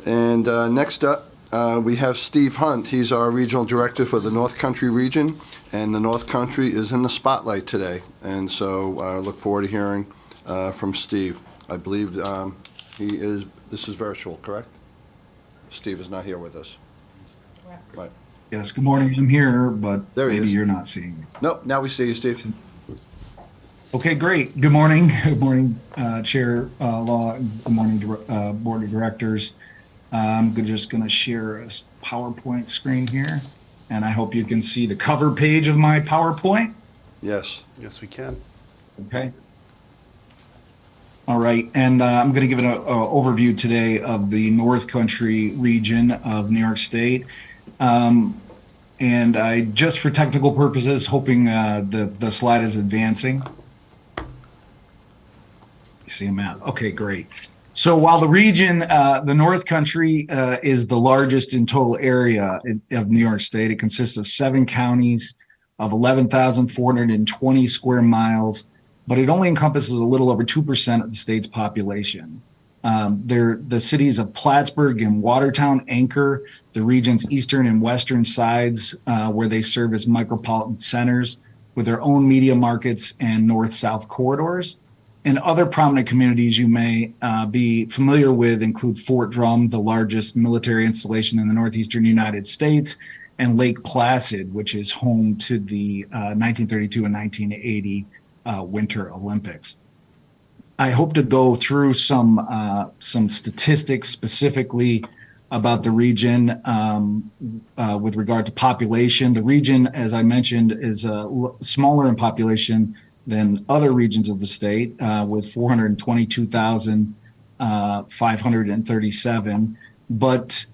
And next up, we have Steve Hunt. He's our regional director for the North Country region, and the North Country is in the spotlight today. And so I look forward to hearing from Steve. I believe this is virtual, correct? Steve is not here with us. Right. Yes, good morning. I'm here, but There he maybe is. you're not seeing me. Nope, now we see you, Steve. Okay, great. Good morning. Good morning, Chair Law. Good morning, Board of Directors. I'm just going to share a PowerPoint screen here, and I hope you can see the cover page of my PowerPoint. Yes. Yes, we can. Okay. All right, and I'm going to give an overview today of the North Country region of New York State. And I, just for technical purposes, hoping the slide is advancing. You see a map. Okay, great. So while the region, the North Country, is the largest in total area of New York State, it consists of 7 counties of 11,420 square miles, but it only encompasses a little over 2% of the state's population. The cities of Plattsburgh and Watertown anchor the region's eastern and western sides, where they serve as micropolitan centers with their own media markets and north-south corridors. And other prominent communities you may be familiar with include Fort Drum, the largest military installation in the northeastern United States, and Lake Placid, which is home to the 1932 and 1980 Winter Olympics. I hope to go through some statistics specifically about the region with regard to population. The region, as I mentioned, is smaller in population than other regions of the state, with 422,537. But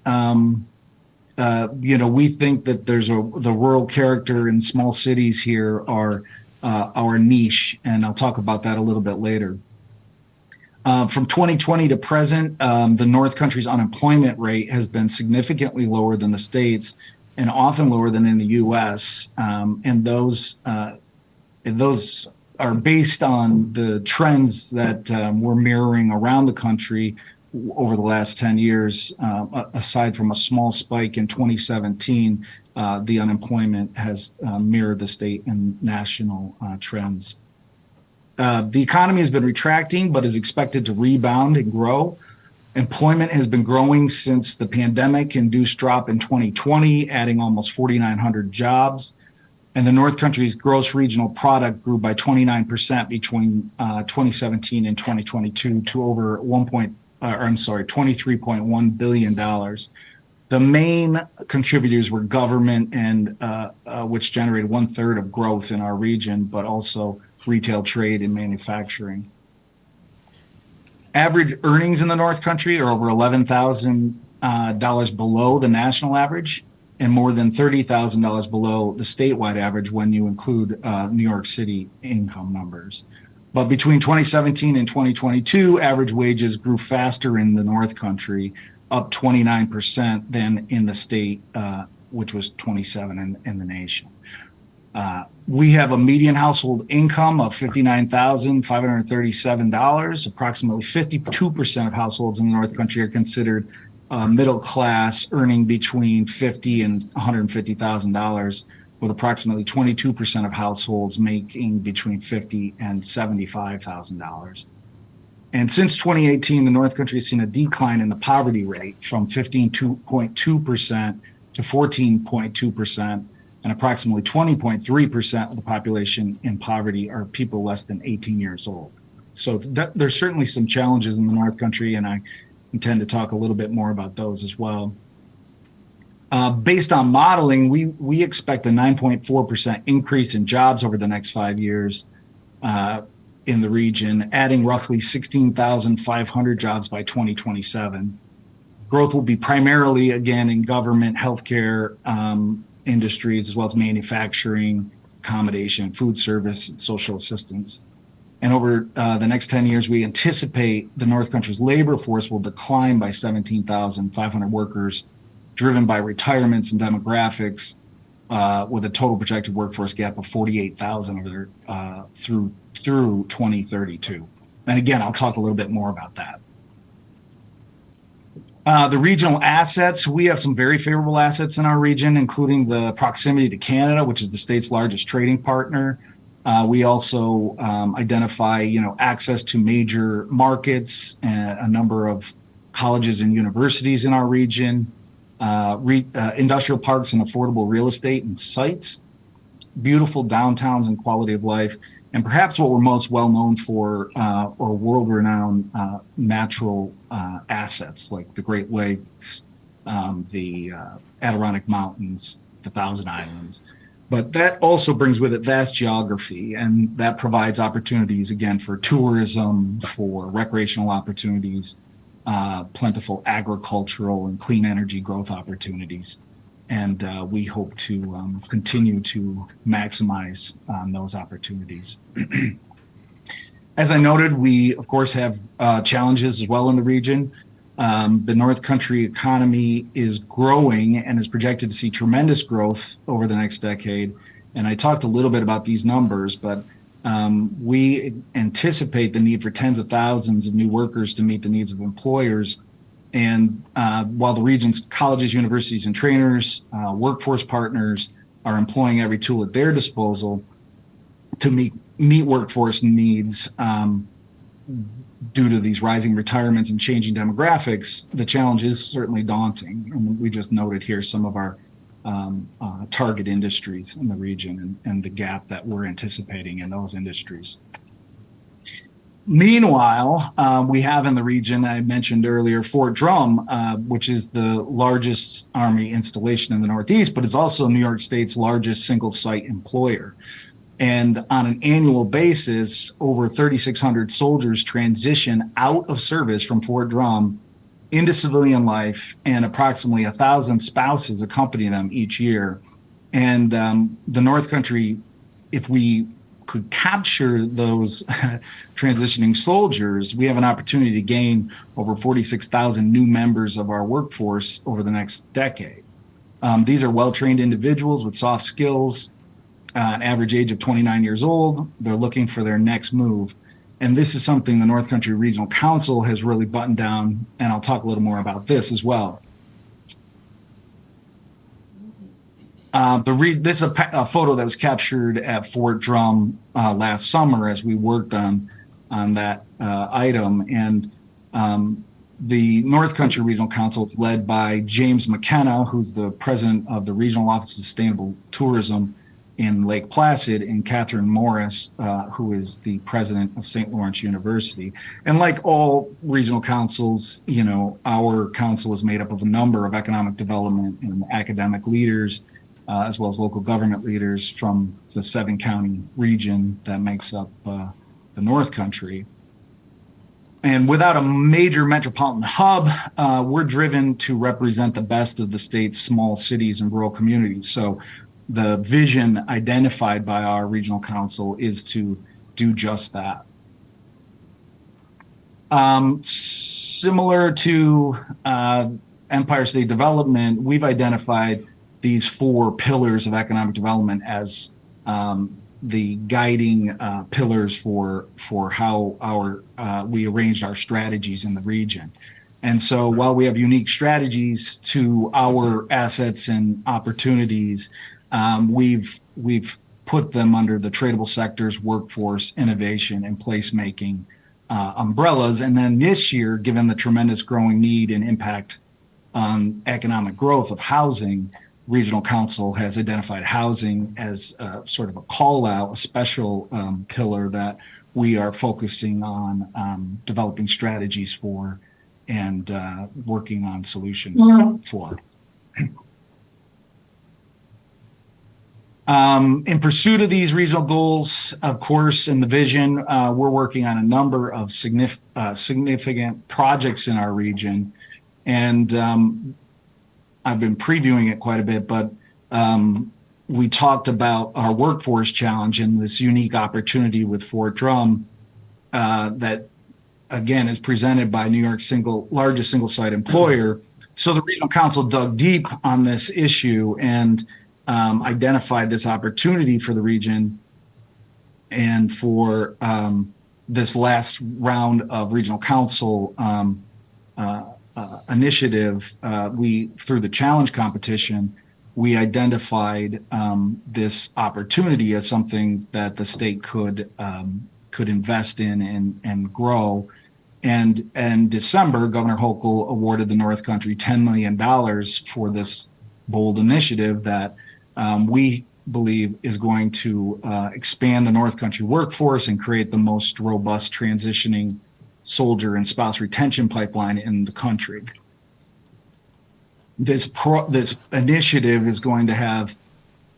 we think that there's the rural character in small cities here are our niche, and I'll talk about that a little bit later. From 2020 to present, the North Country's unemployment rate has been significantly lower than the states, and often lower than in the U.S. And those are based on the trends that we're mirroring around the country over the last 10 years. Aside from a small spike in 2017, the unemployment has mirrored the state and national trends. The economy has been retracting, but is expected to rebound and grow. Employment has been growing since the pandemic-induced drop in 2020, adding almost 4,900 jobs. And the North Country's gross regional product grew by 29% between 2017 and 2022 to over $23.1 billion. The main contributors were government, and which generated 1/3 of growth in our region, but also retail, trade, and manufacturing. Average earnings in the North Country are over $11,000 below the national average, and more than $30,000 below the statewide average when you include New York City income numbers. But between 2017 and 2022, average wages grew faster in the North Country, up 29% than in the state, which was 27% in the nation. We have a median household income of $59,537. Approximately 52% of households in the North Country are considered middle class, earning between $50,000 and $150,000, with approximately 22% of households making between $50,000 and $75,000. And since 2018, the North Country has seen a decline in the poverty rate from 15.2% to 14.2%, and approximately 20.3% of the population in poverty are people less than 18 years old. So there's certainly some challenges in the North Country, and I intend to talk a little bit more about those as well. Based on modeling, we expect a 9.4% increase in jobs over the next 5 years in the region, adding roughly 16,500 jobs by 2027. Growth will be primarily, again, in government, healthcare industries, as well as manufacturing, accommodation, food service, and social assistance. And over the next 10 years, we anticipate the North Country's labor force will decline by 17,500 workers, driven by retirements and demographics, with a total projected workforce gap of 48,000 through 2032. And again, I'll talk a little bit more about that. The regional assets, we have some very favorable assets in our region, including the proximity to Canada, which is the state's largest trading partner. We also identify, access to major markets, and a number of colleges and universities in our region, industrial parks and affordable real estate and sites, beautiful downtowns and quality of life, and perhaps what we're most well known for are world-renowned natural assets like the Great Lakes, the Adirondack Mountains, the Thousand Islands. But that also brings with it vast geography, and that provides opportunities, again, for tourism, for recreational opportunities, plentiful agricultural and clean energy growth opportunities. And we hope to continue to maximize those opportunities. As I noted, we, of course, have challenges as well in the region. The North Country economy is growing and is projected to see tremendous growth over the next decade. And I talked a little bit about these numbers, but we anticipate the need for tens of thousands of new workers to meet the needs of employers. And while the region's colleges, universities, and trainers, workforce partners are employing every tool at their disposal to meet workforce needs due to these rising retirements and changing demographics, the challenge is certainly daunting. And we just noted here some of our target industries in the region and the gap that we're anticipating in those industries. Meanwhile, we have in the region, I mentioned earlier, Fort Drum, which is the largest Army installation in the Northeast, but it's also New York State's largest single site employer. And on an annual basis, over 3,600 soldiers transition out of service from Fort Drum into civilian life, and approximately 1,000 spouses accompany them each year. And the North Country, if we could capture those transitioning soldiers, we have an opportunity to gain over 46,000 new members of our workforce over the next decade. These are well-trained individuals with soft skills, an average age of 29 years old. They're looking for their next move. And this is something the North Country Regional Council has really buttoned down, and I'll talk a little more about this as well. This is a photo that was captured at Fort Drum last summer as we worked on that item. And the North Country Regional Council is led by James McKenna, who's the president of the Regional Office of Sustainable Tourism in Lake Placid, and Catherine Morris, who is the president of St. Lawrence University. And like all regional councils, our council is made up of a number of economic development and academic leaders, as well as local government leaders from the 7-county region that makes up the North Country. And without a major metropolitan hub, we're driven to represent the best of the state's small cities and rural communities. So the vision identified by our regional council is to do just that. Similar to Empire State Development, we've identified these 4 pillars of economic development as the guiding pillars for how we arranged our strategies in the region. And so while we have unique strategies to our assets and opportunities, we've put them under the tradable sectors, workforce, innovation, and placemaking umbrellas. And then this year, given the tremendous growing need and impact on economic growth of housing, Regional Council has identified housing as sort of a call out, a special pillar that we are focusing on developing strategies for and working on solutions for. In pursuit of these regional goals, of course, in the vision, we're working on a number of significant projects in our region. And I've been previewing it quite a bit, but we talked about our workforce challenge and this unique opportunity with Fort Drum that, again, is presented by New York's largest single-site employer. So the Regional Council dug deep on this issue and identified this opportunity for the region. And for this last round of Regional Council initiative, we through the challenge competition, we identified this opportunity as something that the state could invest in and grow. And in December, Governor Hochul awarded the North Country $10 million for this bold initiative that we believe is going to expand the North Country workforce and create the most robust transitioning soldier and spouse retention pipeline in the country. This initiative is going to have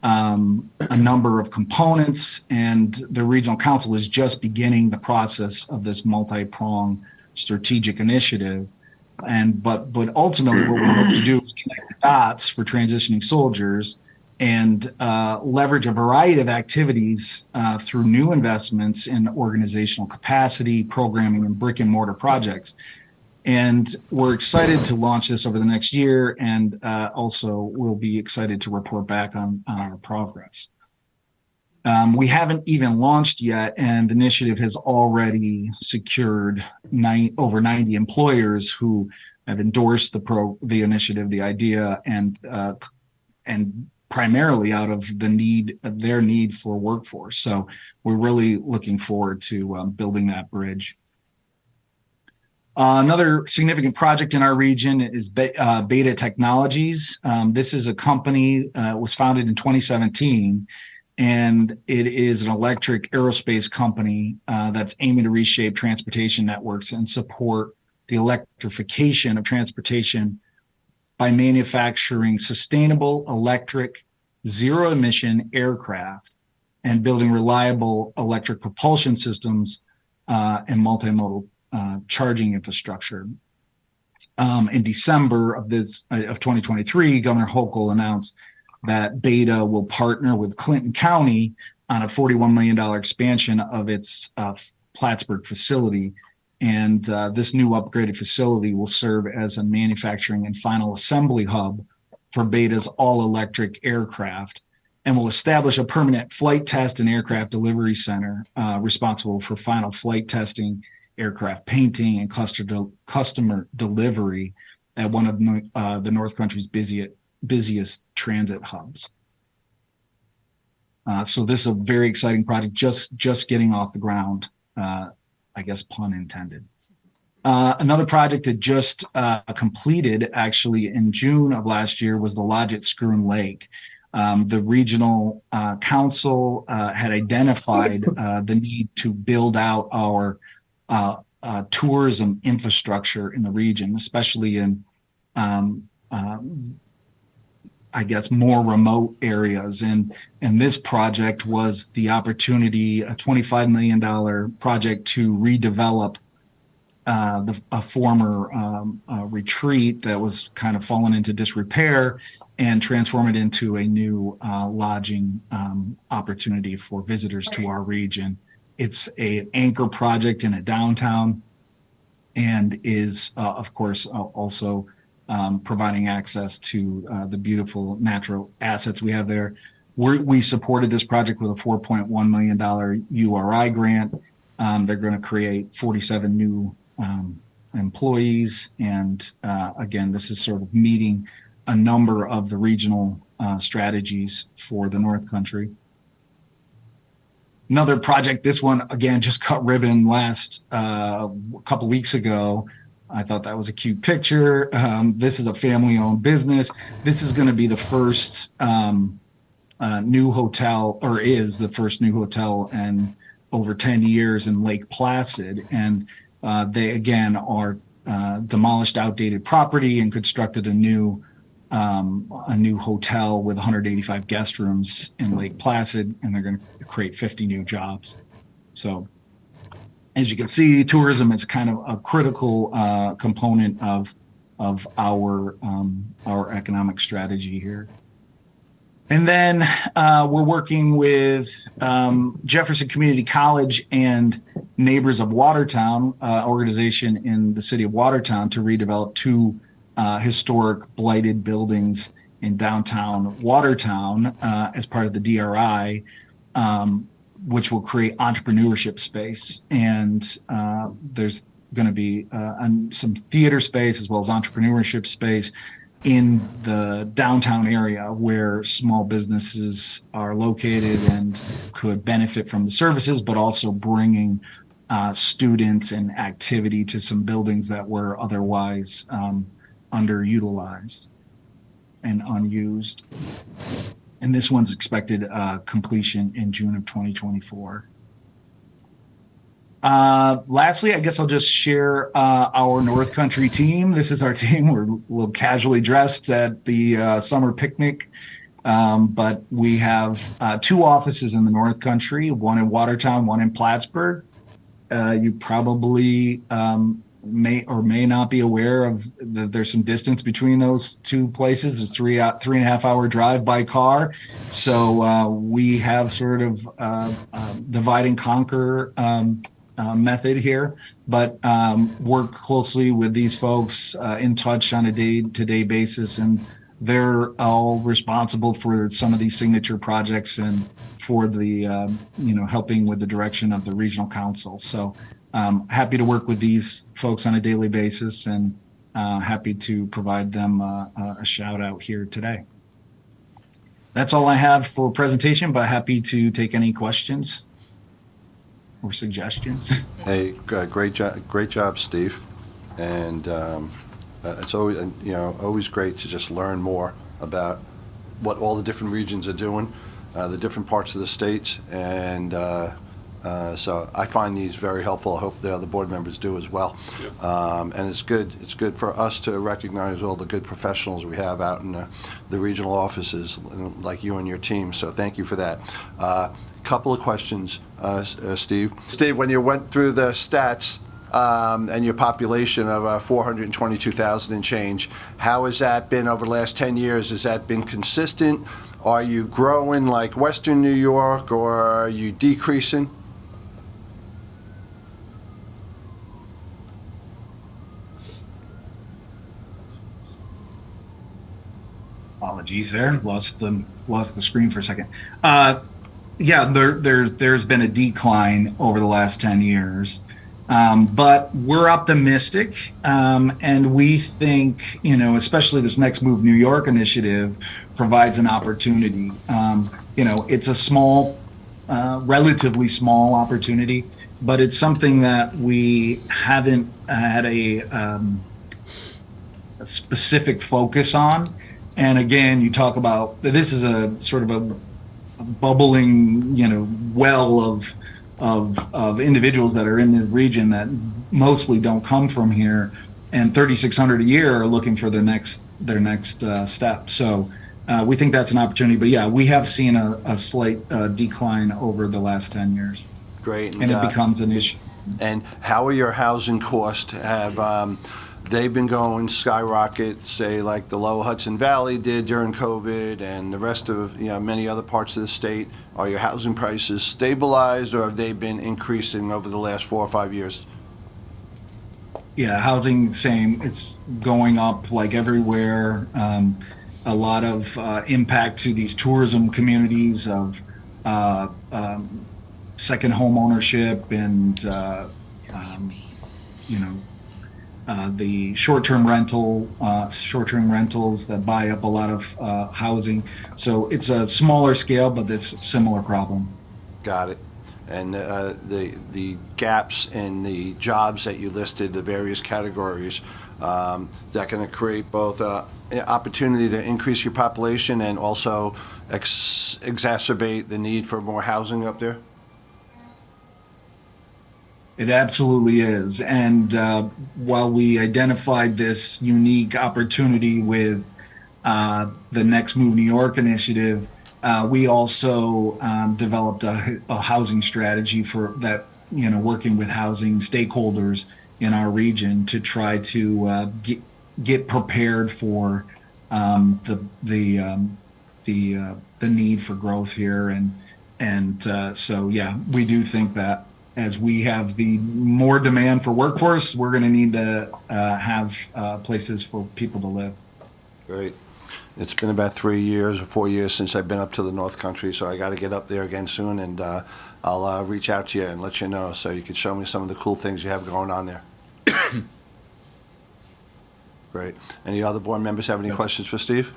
a number of components, and the regional council is just beginning the process of this multi-pronged strategic initiative. But ultimately, what we hope to do is connect the dots for transitioning soldiers and leverage a variety of activities through new investments in organizational capacity, programming, and brick and mortar projects. And we're excited to launch this over the next year, and also we'll be excited to report back on our progress. We haven't even launched yet, and the initiative has already secured over 90 employers who have endorsed the initiative, the idea, and primarily out of their need for workforce. So we're really looking forward to building that bridge. Another significant project in our region is Beta Technologies. This is a company was founded in 2017, and it is an electric aerospace company that's aiming to reshape transportation networks and support the electrification of transportation by manufacturing sustainable electric zero-emission aircraft and building reliable electric propulsion systems and multimodal charging infrastructure. In December of 2023, Governor Hochul announced that Beta will partner with Clinton County on a $41 million expansion of its Plattsburgh facility. And this new upgraded facility will serve as a manufacturing and final assembly hub for Beta's all-electric aircraft, and will establish a permanent flight test and aircraft delivery center responsible for final flight testing, aircraft painting, and customer delivery at one of the North Country's busiest transit hubs. So this is a very exciting project, just getting off the ground, I guess pun intended. Another project that just completed actually in June of last year was the lodge at Skroon Lake. The regional council had identified the need to build out our tourism infrastructure in the region, especially in, I guess, more remote areas. And this project was the opportunity, a $25 million project to redevelop a former retreat that was kind of fallen into disrepair and transform it into a new lodging opportunity for visitors to our region. It's an anchor project in a downtown, and is, of course, also providing access to the beautiful natural assets we have there. We supported this project with a $4.1 million URI grant. They're going to create 47 new employees, and again, this is sort of meeting a number of the regional strategies for the North Country. Another project, this one again just cut ribbon last a couple weeks ago. I thought that was a cute picture. This is a family-owned business. This is going to be the first new hotel, or is the first new hotel in over 10 years in Lake Placid. And they again are demolished outdated property and constructed a new hotel with 185 guest rooms in Lake Placid, and they're going to create 50 new jobs. So as you can see, tourism is kind of a critical component of our economic strategy here. And then we're working with Jefferson Community College and Neighbors of Watertown, organization in the city of Watertown, to redevelop two historic blighted buildings in downtown Watertown as part of the DRI, which will create entrepreneurship space. And there's going to be on some theater space as well as entrepreneurship space in the downtown area where small businesses are located and could benefit from the services, but also bringing students and activity to some buildings that were otherwise underutilized and unused. And this one's expected completion in June of 2024. Lastly, I guess I'll just share our North Country team. This is our team. We're a little casually dressed at the summer picnic, but we have 2 offices in the North Country, one in Watertown, one in Plattsburgh. You probably may or may not be aware of there's some distance between those 2 places. It's 3.5 hour drive by car. So we have sort of divide and conquer method here, but work closely with these folks, in touch on a day-to-day basis, and they're all responsible for some of these signature projects and for the helping with the direction of the regional council. So happy to work with these folks on a daily basis, and happy to provide them a shout out here today. That's all I have for presentation, but happy to take any questions or suggestions. Hey, great job, Steve. And it's always, always great to just learn more about what all the different regions are doing, the different parts of the states, and so I find these very helpful. I hope the other board members do as well. Yep. And it's good for us to recognize all the good professionals we have out in the regional offices, like you and your team. So thank you for that. Couple of questions, Steve. Steve, when you went through the stats and your population of 422,000 and change, how has that been over the last 10 years? Has that been consistent? Are you growing like Western New York, or are you decreasing? Apologies there, lost the screen for a second. Yeah, there's been a decline over the last 10 years, but we're optimistic, and we think, especially this Next Move New York initiative provides an opportunity. It's a small, relatively small opportunity, but it's something that we haven't had a specific focus on. And again, you talk about this is a sort of a bubbling, well of individuals that are in the region that mostly don't come from here, and 3,600 a year are looking for their next step. So we think that's an opportunity. But yeah, we have seen a slight decline over the last 10 years. Great, and it becomes an issue. And how are your housing costs? Have they've been going skyrocket, say like the Lower Hudson Valley did during COVID, and the rest of many other parts of the state? Are your housing prices stabilized, or have they been increasing over the last 4 or 5 years? Yeah, housing, same. It's going up like everywhere. A lot of impact to these tourism communities of second home ownership and the short-term rentals that buy up a lot of housing. So it's a smaller scale, but it's a similar problem. Got it. And the gaps in the jobs that you listed, the various categories, is that going to create both opportunity to increase your population and also exacerbate the need for more housing up there? It absolutely is. And while we identified this unique opportunity with the Next Move New York initiative, we also developed a housing strategy for that, working with housing stakeholders in our region to try to get prepared for the need for growth here. And so, yeah, we do think that as we have the more demand for workforce, we're going to need to have places for people to live. Great. It's been about 3 years or 4 years since I've been up to the North Country, so I got to get up there again soon, and I'll reach out to you and let you know so you can show me some of the cool things you have going on there. Great. Any other board members have any questions for Steve?